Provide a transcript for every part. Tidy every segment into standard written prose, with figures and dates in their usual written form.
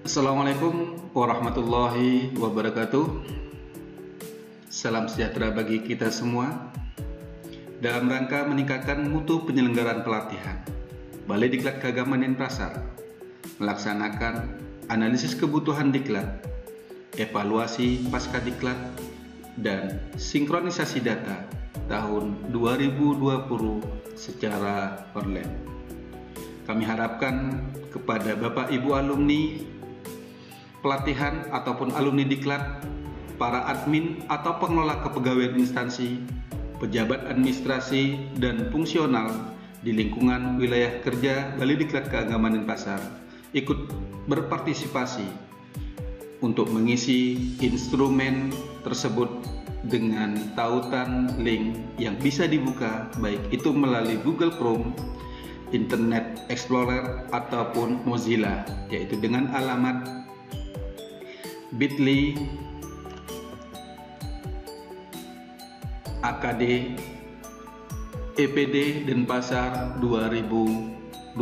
Assalamualaikum warahmatullahi wabarakatuh. Salam sejahtera bagi kita semua. Dalam rangka meningkatkan mutu penyelenggaraan pelatihan, Balai Diklat Keagamaan Denpasar melaksanakan analisis kebutuhan diklat, evaluasi pasca diklat, dan sinkronisasi data tahun 2020 secara online. Kami harapkan kepada Bapak Ibu alumni pelatihan ataupun alumni diklat, para admin atau pengelola kepegawaian instansi, pejabat administrasi dan fungsional di lingkungan wilayah kerja Balai Diklat Keagamaan Denpasar ikut berpartisipasi untuk mengisi instrumen tersebut dengan tautan link yang bisa dibuka baik itu melalui Google Chrome, Internet Explorer ataupun Mozilla, yaitu dengan alamat bit.ly AKD EPD Denpasar 2020.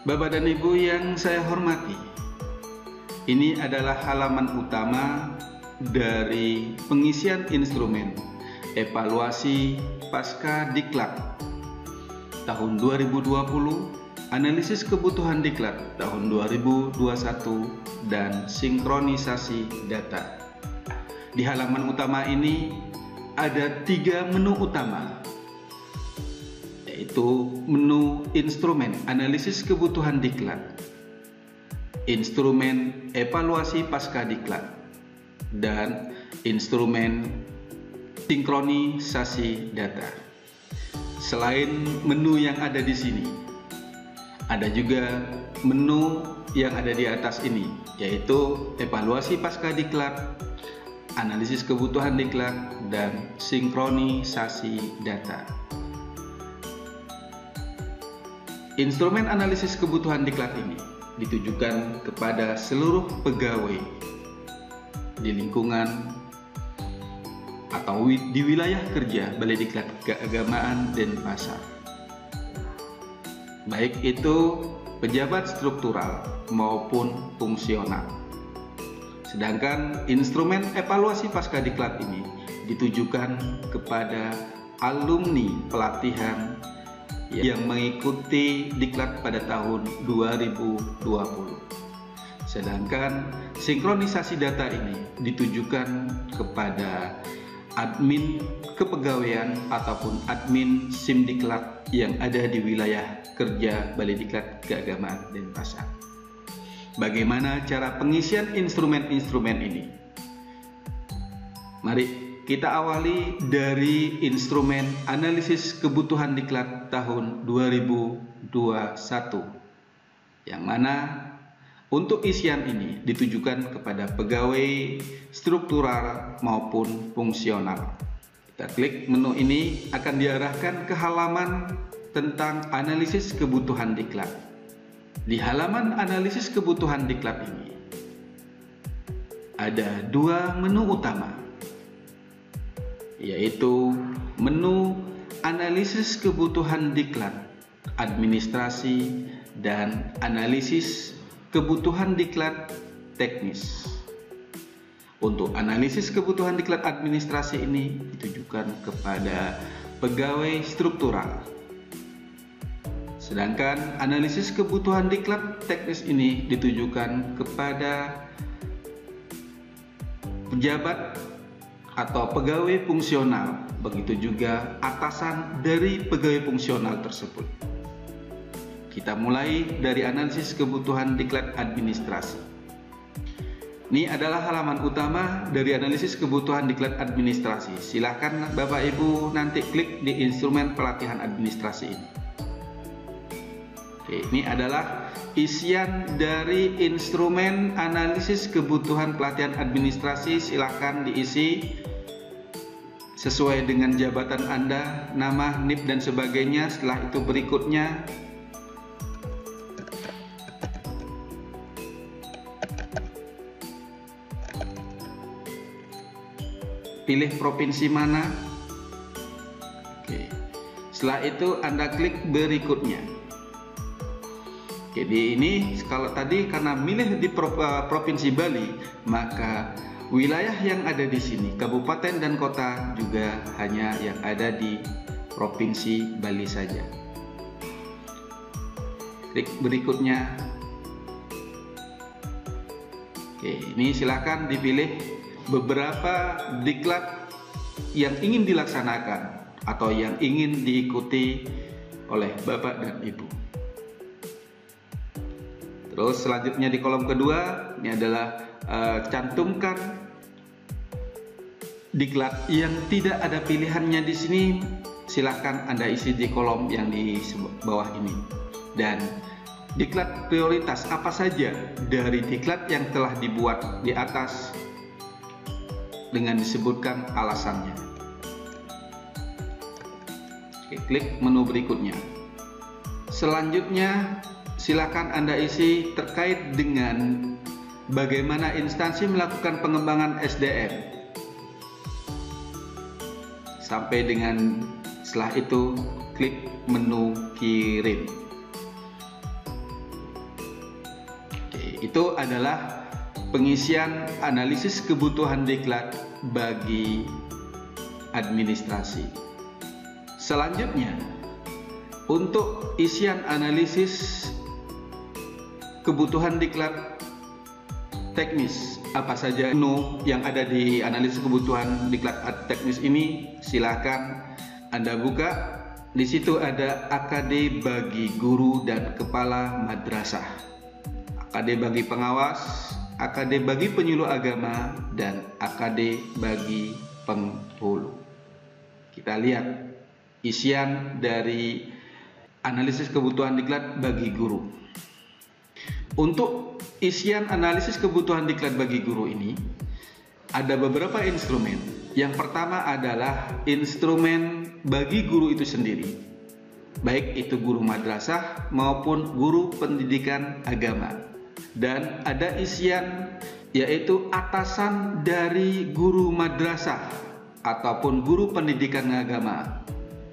Bapak dan Ibu yang saya hormati, ini adalah halaman utama dari pengisian instrumen evaluasi pasca diklat tahun 2020, analisis kebutuhan diklat tahun 2021, dan sinkronisasi data. Di halaman utama ini ada 3 menu utama, yaitu menu instrumen analisis kebutuhan diklat, instrumen evaluasi pasca diklat, dan instrumen sinkronisasi data. Selain menu yang ada di sini, ada juga menu yang ada di atas ini, yaitu evaluasi pasca diklat, analisis kebutuhan diklat, dan sinkronisasi data. Instrumen analisis kebutuhan diklat ini ditujukan kepada seluruh pegawai di lingkungan atau di wilayah kerja Balai Diklat Keagamaan Denpasar, baik itu pejabat struktural maupun fungsional. Sedangkan instrumen evaluasi pasca diklat ini ditujukan kepada alumni pelatihan yang mengikuti diklat pada tahun 2020. Sedangkan sinkronisasi data ini ditujukan kepada admin kepegawaian ataupun admin Simdiklat yang ada di wilayah kerja Balai Diklat Keagamaan Denpasar. Bagaimana cara pengisian instrumen-instrumen ini? Mari kita awali dari instrumen analisis kebutuhan diklat tahun 2021, yang mana untuk isian ini ditujukan kepada pegawai struktural maupun fungsional. Kita klik menu ini akan diarahkan ke halaman tentang analisis kebutuhan diklat. Di halaman analisis kebutuhan diklat ini ada 2 menu utama, yaitu menu analisis kebutuhan diklat administrasi dan analisis kebutuhan diklat teknis. Untuk analisis kebutuhan diklat administrasi ini ditujukan kepada pegawai struktural. Sedangkan analisis kebutuhan diklat teknis ini ditujukan kepada pejabat atau pegawai fungsional, begitu juga atasan dari pegawai fungsional tersebut. Kita mulai dari analisis kebutuhan diklat administrasi. Ini adalah halaman utama dari analisis kebutuhan diklat administrasi. Silakan Bapak Ibu nanti klik di instrumen pelatihan administrasi ini. Oke, ini adalah isian dari instrumen analisis kebutuhan pelatihan administrasi. Silakan diisi sesuai dengan jabatan Anda, nama, NIP, dan sebagainya. Setelah itu berikutnya pilih provinsi mana, Setelah itu Anda klik berikutnya. Jadi ini kalau tadi karena milih di Provinsi Bali, maka wilayah yang ada di sini, kabupaten dan kota juga hanya yang ada di Provinsi Bali saja. Klik berikutnya. Oke, ini silakan dipilih beberapa diklat yang ingin dilaksanakan atau yang ingin diikuti oleh Bapak dan Ibu. Terus selanjutnya di kolom kedua ini adalah cantumkan diklat yang tidak ada pilihannya di sini. Silakan Anda isi di kolom yang di bawah ini. Dan diklat prioritas apa saja dari diklat yang telah dibuat di atas dengan disebutkan alasannya. Oke, klik menu berikutnya. Selanjutnya silakan Anda isi terkait dengan bagaimana instansi melakukan pengembangan SDM. Sampai dengan setelah itu klik menu kirim. Oke, itu adalah pengisian analisis kebutuhan diklat bagi administrasi. Selanjutnya, untuk isian analisis kebutuhan diklat teknis, apa saja menu yang ada di analisis kebutuhan diklat teknis ini, silakan Anda buka. Di situ ada AKD bagi guru dan kepala madrasah, AKD bagi pengawas, AKD bagi penyuluh agama, dan AKD bagi penghulu. Kita lihat isian dari analisis kebutuhan diklat bagi guru. Untuk isian analisis kebutuhan diklat bagi guru ini ada beberapa instrumen. Yang pertama adalah instrumen bagi guru itu sendiri, baik itu guru madrasah maupun guru pendidikan agama. Dan ada isian yaitu atasan dari guru madrasah ataupun guru pendidikan agama.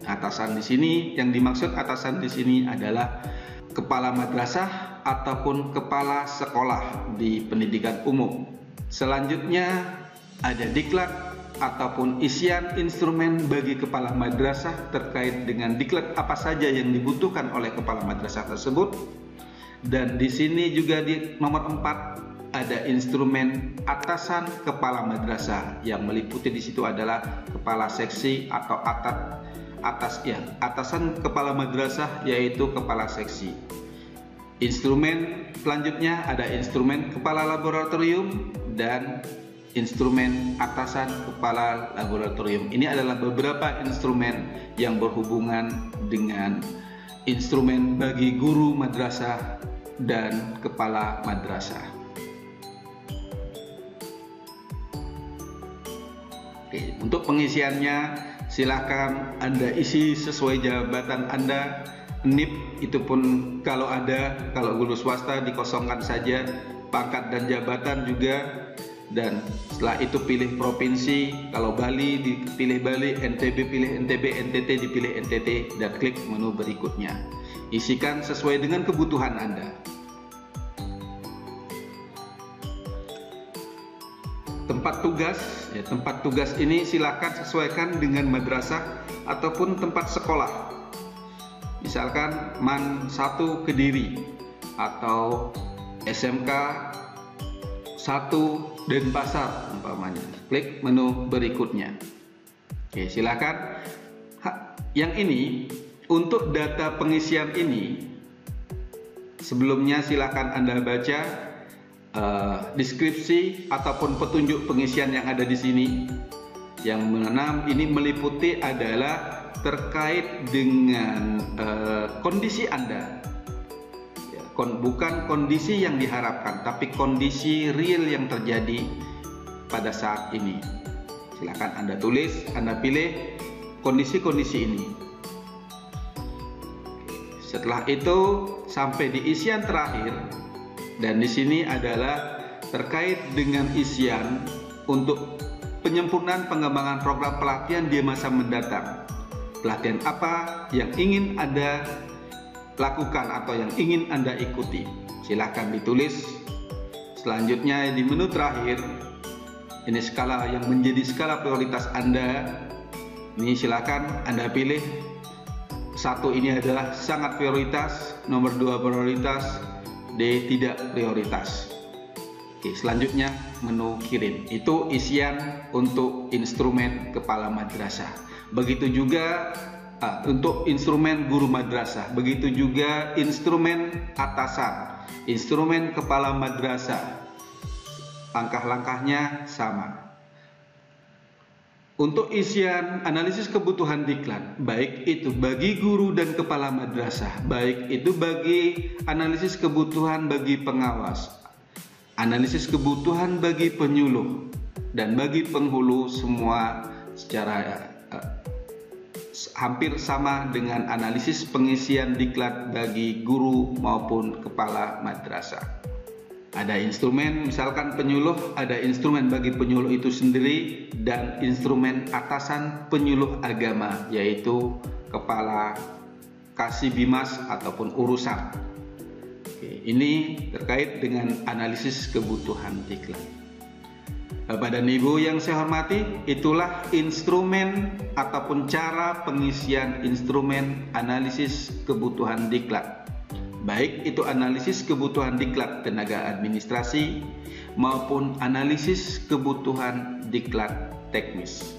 Atasan di sini, yang dimaksud atasan di sini adalah kepala madrasah ataupun kepala sekolah di pendidikan umum. Selanjutnya ada diklat ataupun isian instrumen bagi kepala madrasah terkait dengan diklat apa saja yang dibutuhkan oleh kepala madrasah tersebut. Dan di sini juga di nomor 4 ada instrumen atasan kepala madrasah yang meliputi di situ adalah kepala seksi atau atasan kepala madrasah yaitu kepala seksi. Instrumen selanjutnya ada instrumen kepala laboratorium dan instrumen atasan kepala laboratorium. Ini adalah beberapa instrumen yang berhubungan dengan instrumen bagi guru madrasah dan kepala madrasah. Oke, untuk pengisiannya silakan Anda isi sesuai jabatan Anda. NIP itu pun kalau ada, kalau guru swasta dikosongkan saja, pangkat dan jabatan juga. Dan setelah itu pilih provinsi, kalau Bali dipilih Bali, NTB pilih NTB, NTT dipilih NTT, dan klik menu berikutnya. Isikan sesuai dengan kebutuhan Anda. Tempat tugas ini silakan sesuaikan dengan madrasah ataupun tempat sekolah. Misalkan MAN 1 Kediri atau SMK 1 Denpasar umpamanya. Klik menu berikutnya. Oke, silakan. Yang ini untuk data pengisian ini sebelumnya silakan Anda baca deskripsi ataupun petunjuk pengisian yang ada di sini. Yang menanam ini meliputi adalah terkait dengan kondisi Anda, bukan kondisi yang diharapkan, tapi kondisi real yang terjadi pada saat ini. Silakan Anda tulis, Anda pilih kondisi-kondisi ini. Setelah itu sampai di isian terakhir, dan di sini adalah terkait dengan isian untuk penyempurnaan pengembangan program pelatihan di masa mendatang. pelatihan apa yang ingin Anda lakukan atau yang ingin Anda ikuti. Silahkan ditulis. Selanjutnya di menu terakhir, ini skala yang menjadi skala prioritas Anda. Ini silahkan Anda pilih. 1 ini adalah sangat prioritas, nomor 2 prioritas, D tidak prioritas. Oke, selanjutnya menu kirim. Itu isian untuk instrumen kepala madrasah. Begitu juga untuk instrumen guru madrasah. Begitu juga instrumen atasan, instrumen kepala madrasah. Langkah-langkahnya sama. Untuk isian analisis kebutuhan diklat, baik itu bagi guru dan kepala madrasah, baik itu bagi analisis kebutuhan bagi pengawas, analisis kebutuhan bagi penyuluh, dan bagi penghulu, semua secara hampir sama dengan analisis pengisian diklat bagi guru maupun kepala madrasah. Ada instrumen, misalkan penyuluh, ada instrumen bagi penyuluh itu sendiri dan instrumen atasan penyuluh agama, yaitu kepala kasih bimas ataupun urusan. Oke, ini terkait dengan analisis kebutuhan diklat. Bapak dan Ibu yang saya hormati, itulah instrumen ataupun cara pengisian instrumen analisis kebutuhan diklat. Baik itu analisis kebutuhan diklat tenaga administrasi maupun analisis kebutuhan diklat teknis.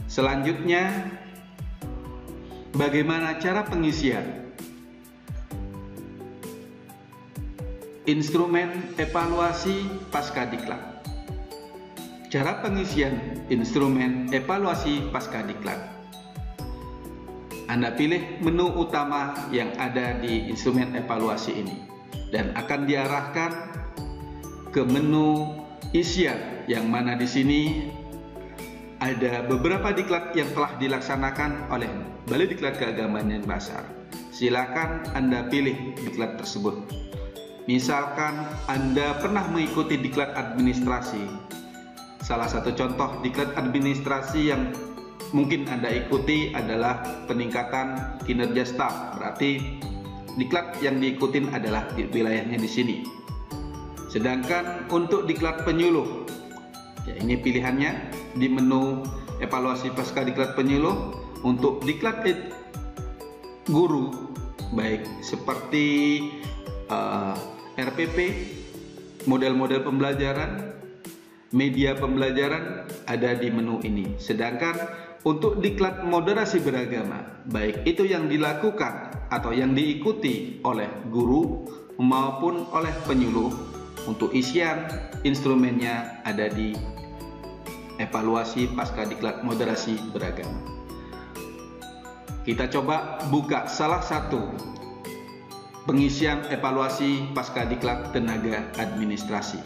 Selanjutnya, bagaimana cara pengisian instrumen evaluasi pasca diklat? Cara pengisian instrumen evaluasi pasca diklat. Anda pilih menu utama yang ada di instrumen evaluasi ini dan akan diarahkan ke menu isian, yang mana di sini ada beberapa diklat yang telah dilaksanakan oleh Balai Diklat Keagamaan dan Bahasa. Silakan Anda pilih diklat tersebut. Misalkan Anda pernah mengikuti diklat administrasi. Salah satu contoh diklat administrasi yang mungkin Anda ikuti adalah peningkatan kinerja staf. Berarti diklat yang diikutin adalah di wilayahnya di sini. Sedangkan untuk diklat penyuluh, ya ini pilihannya di menu evaluasi pasca diklat penyuluh. Untuk diklat guru, baik seperti RPP, model-model pembelajaran, media pembelajaran ada di menu ini. Sedangkan untuk diklat moderasi beragama, baik itu yang dilakukan atau yang diikuti oleh guru maupun oleh penyuluh, untuk isian instrumennya ada di evaluasi pasca diklat moderasi beragama. Kita coba buka salah satu pengisian evaluasi pasca diklat tenaga administrasi.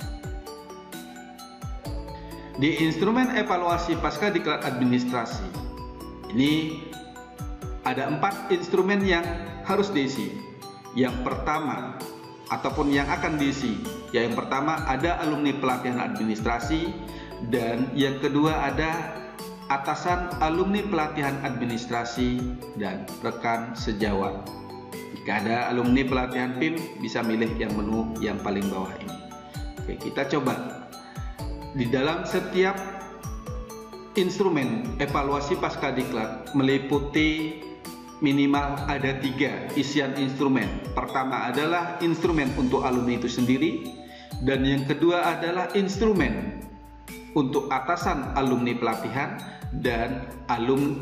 Di instrumen evaluasi pasca diklat administrasi ini ada 4 instrumen yang harus diisi. Yang pertama ataupun yang akan diisi, yang pertama ada alumni pelatihan administrasi, dan yang kedua ada atasan alumni pelatihan administrasi dan rekan sejawat. Jika ada alumni pelatihan PIM, bisa milih yang menu yang paling bawah ini. Oke, kita coba. Di dalam setiap instrumen evaluasi pasca diklat meliputi minimal ada 3 isian instrumen. Pertama adalah instrumen untuk alumni itu sendiri, dan yang kedua adalah instrumen untuk atasan alumni pelatihan dan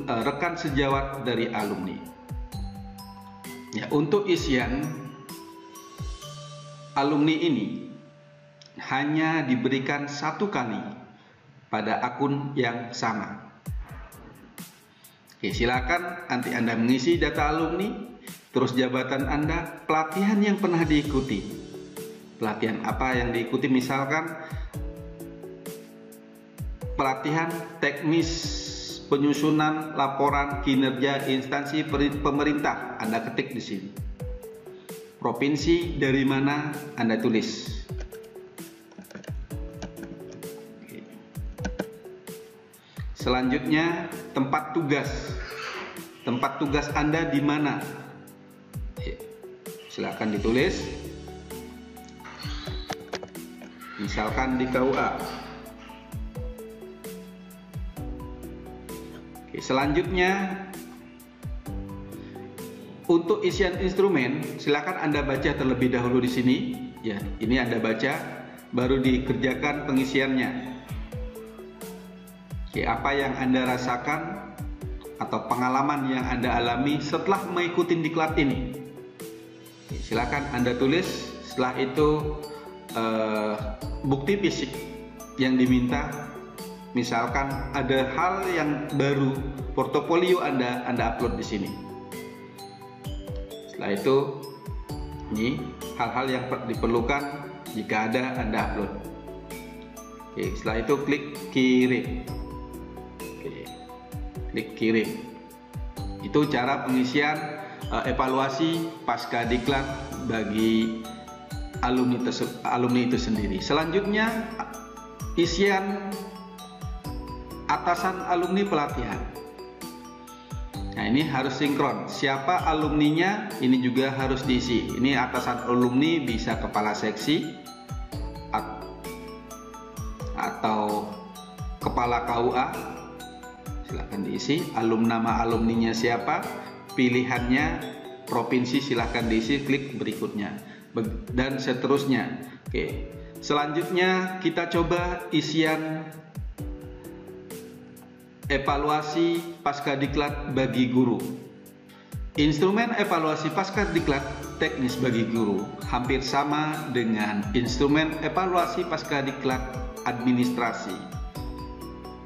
rekan sejawat dari alumni. Ya, untuk isian alumni ini hanya diberikan 1 kali pada akun yang sama. Oke, silakan nanti Anda mengisi data alumni, terus jabatan Anda, pelatihan yang pernah diikuti. Pelatihan apa yang diikuti? Misalkan pelatihan teknis penyusunan laporan kinerja instansi pemerintah, Anda ketik di sini. Provinsi dari mana, Anda tulis. Selanjutnya tempat tugas. tempat tugas Anda di mana? Silakan ditulis. Misalkan di KUA. Oke, selanjutnya untuk isian instrumen, silakan Anda baca terlebih dahulu di sini. Ya, ini Anda baca, baru dikerjakan pengisiannya. Oke, apa yang Anda rasakan atau pengalaman yang Anda alami setelah mengikuti diklat ini? Oke, silakan Anda tulis. Setelah itu bukti fisik yang diminta, misalkan ada hal yang baru, portofolio Anda upload di sini. Setelah itu, ini hal-hal yang diperlukan jika ada Anda upload. Oke, setelah itu klik kirim. Oke, klik kirim. Itu cara pengisian evaluasi pasca diklat bagi alumni itu sendiri. Selanjutnya, isian atasan alumni pelatihan. Nah, ini harus sinkron. Siapa alumninya, ini juga harus diisi. Ini atasan alumni bisa kepala seksi atau kepala KUA. Silakan diisi. Nama alumninya siapa, pilihannya, provinsi silahkan diisi, klik berikutnya, dan seterusnya. Oke, selanjutnya kita coba isian evaluasi pasca diklat bagi guru. Instrumen evaluasi pasca diklat teknis bagi guru hampir sama dengan instrumen evaluasi pasca diklat administrasi.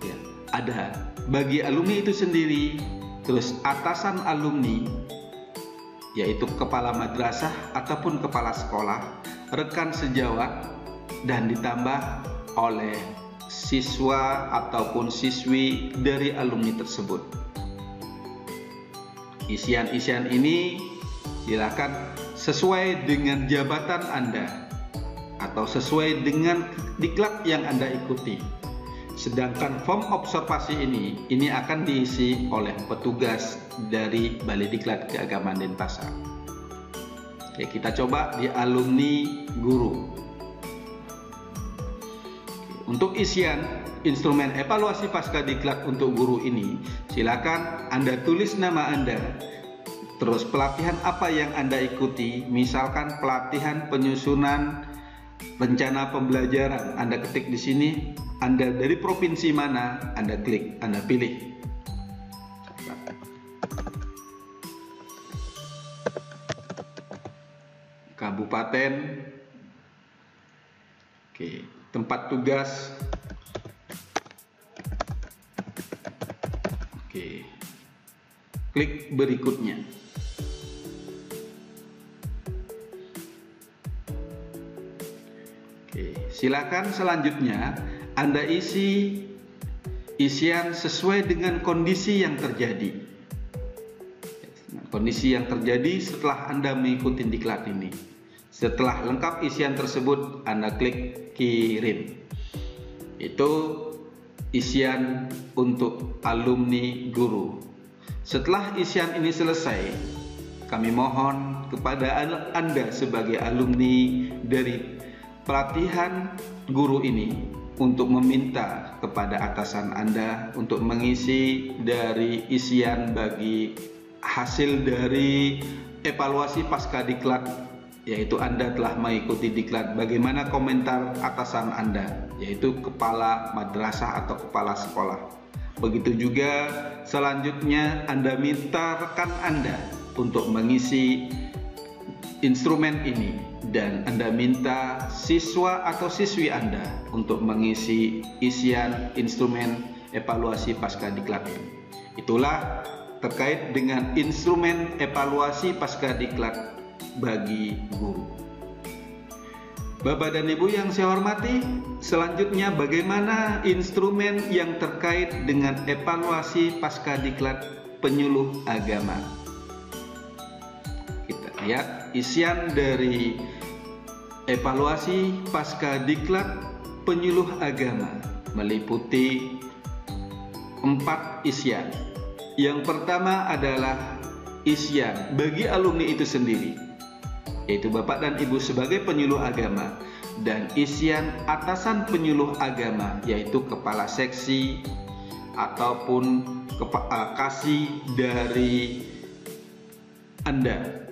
Ya, ada bagi alumni itu sendiri, terus atasan alumni, yaitu kepala madrasah ataupun kepala sekolah, rekan sejawat, dan ditambah oleh siswa ataupun siswi dari alumni tersebut. Isian-isian ini silakan sesuai dengan jabatan Anda atau sesuai dengan diklat yang Anda ikuti. Sedangkan form observasi ini akan diisi oleh petugas dari Balai Diklat Keagamaan Denpasar. Oke, kita coba di alumni guru. Untuk isian instrumen evaluasi pasca diklat untuk guru ini, silakan Anda tulis nama Anda, terus pelatihan apa yang Anda ikuti, misalkan pelatihan penyusunan rencana pembelajaran, Anda ketik di sini. Anda dari provinsi mana, Anda klik, Anda pilih. Kabupaten. Oke, tempat tugas. Oke, klik berikutnya. Oke, silakan selanjutnya Anda isi isian sesuai dengan kondisi yang terjadi. Kondisi yang terjadi setelah Anda mengikuti diklat ini. Setelah lengkap isian tersebut, Anda klik kirim. Itu isian untuk alumni guru. Setelah isian ini selesai, kami mohon kepada Anda sebagai alumni dari pelatihan guru ini untuk meminta kepada atasan Anda untuk mengisi dari isian bagi hasil dari evaluasi pasca diklat, yaitu Anda telah mengikuti diklat. Bagaimana komentar atasan Anda, yaitu kepala madrasah atau kepala sekolah. Begitu juga selanjutnya Anda minta rekan Anda untuk mengisi instrumen ini, dan Anda minta siswa atau siswi Anda untuk mengisi isian instrumen evaluasi pasca diklat ini. Itulah terkait dengan instrumen evaluasi pasca diklat bagi guru. Bapak dan Ibu yang saya hormati, selanjutnya bagaimana instrumen yang terkait dengan evaluasi pasca diklat penyuluh agama. Kita lihat isian dari evaluasi pasca diklat penyuluh agama meliputi 4 isian. Yang pertama adalah isian bagi alumni itu sendiri, yaitu Bapak dan Ibu sebagai penyuluh agama, dan isian atasan penyuluh agama, yaitu kepala seksi ataupun kasih dari Anda.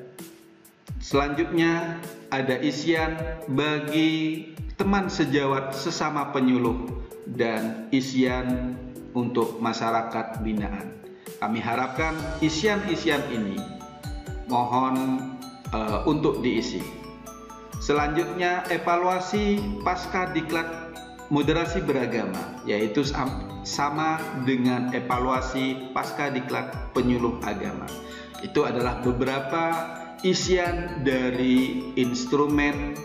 Selanjutnya ada isian bagi teman sejawat sesama penyuluh dan isian untuk masyarakat binaan. Kami harapkan isian-isian ini mohon untuk diisi. Selanjutnya evaluasi pasca diklat moderasi beragama, yaitu sama dengan evaluasi pasca diklat penyuluh agama. Itu adalah beberapa isian dari instrumen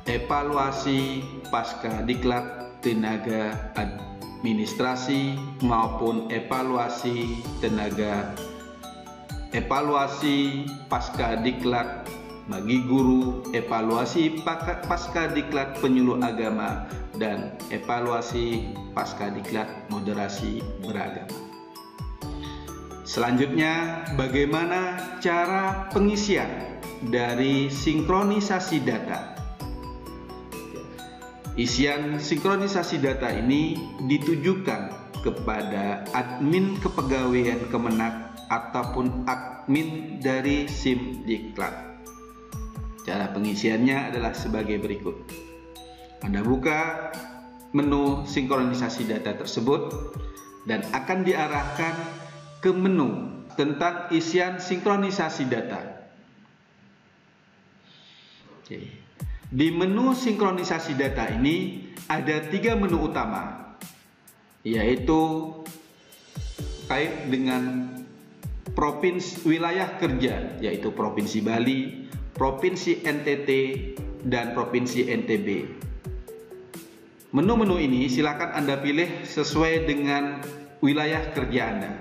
evaluasi pasca diklat tenaga administrasi maupun evaluasi pasca diklat bagi guru, evaluasi pasca diklat penyuluh agama, dan evaluasi pasca diklat moderasi beragama. Selanjutnya, bagaimana cara pengisian dari sinkronisasi data? Isian sinkronisasi data ini ditujukan kepada admin kepegawaian Kemenak ataupun admin dari Simdiklat. Cara pengisiannya adalah sebagai berikut. Anda buka menu sinkronisasi data tersebut dan akan diarahkan ke menu tentang isian sinkronisasi data. Oke. Di menu sinkronisasi data ini ada 3 menu utama, yaitu terkait dengan provinsi wilayah kerja, yaitu Provinsi Bali, Provinsi NTT, dan Provinsi NTB. Menu-menu ini silakan Anda pilih sesuai dengan wilayah kerja Anda.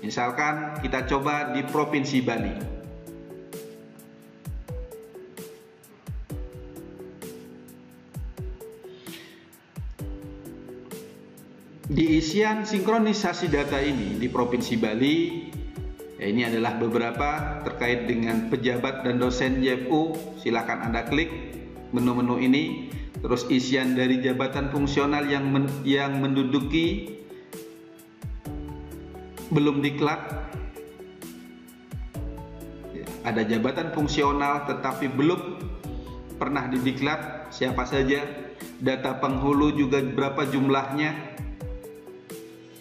Misalkan kita coba di Provinsi Bali. Di isian sinkronisasi data ini di Provinsi Bali, ya ini adalah beberapa terkait dengan pejabat dan dosen JFU. Silakan Anda klik menu-menu ini. Terus isian dari jabatan fungsional yang menduduki belum diklat. Ya, ada jabatan fungsional tetapi belum pernah didiklat, siapa saja. Data penghulu juga berapa jumlahnya.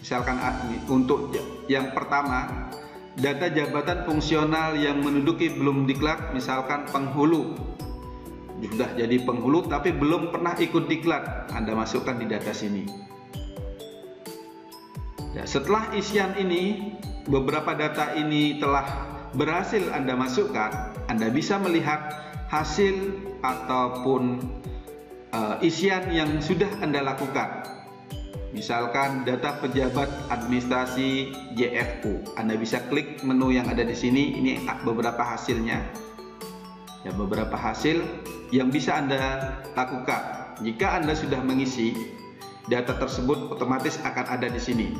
Misalkan untuk yang pertama, data jabatan fungsional yang menduduki belum diklat, misalkan penghulu. Sudah jadi penghulu tapi belum pernah ikut diklat, Anda masukkan di data sini. Ya, setelah isian ini, beberapa data ini telah berhasil Anda masukkan, Anda bisa melihat hasil ataupun isian yang sudah Anda lakukan. Misalkan data pejabat administrasi JFU, Anda bisa klik menu yang ada di sini. Ini beberapa hasilnya. Ya, beberapa hasil yang bisa Anda lakukan. Jika Anda sudah mengisi, data tersebut otomatis akan ada di sini.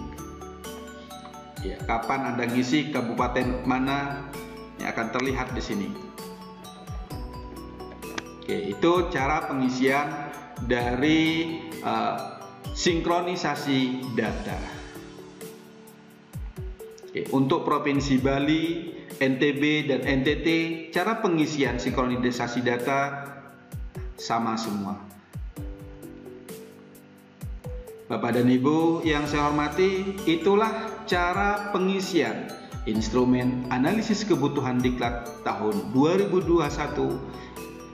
Ya, kapan Anda ngisi, kabupaten mana, yang akan terlihat di sini. Oke, itu cara pengisian dari sinkronisasi data. Oke, untuk Provinsi Bali, NTB, dan NTT, cara pengisian sinkronisasi data sama semua. Bapak dan Ibu yang saya hormati, itulah cara pengisian instrumen analisis kebutuhan diklat tahun 2021,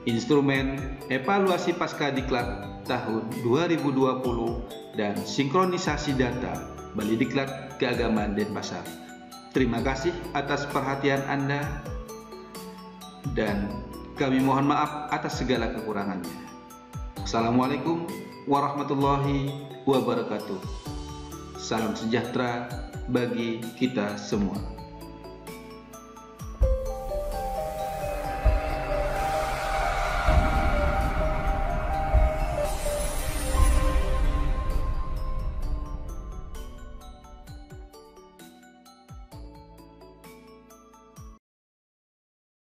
instrumen evaluasi pasca diklat tahun 2020, dan sinkronisasi data Bali Diklat Keagamaan Denpasar. Terima kasih atas perhatian Anda dan kami mohon maaf atas segala kekurangannya. Assalamualaikum warahmatullahi wabarakatuh. Salam sejahtera bagi kita semua.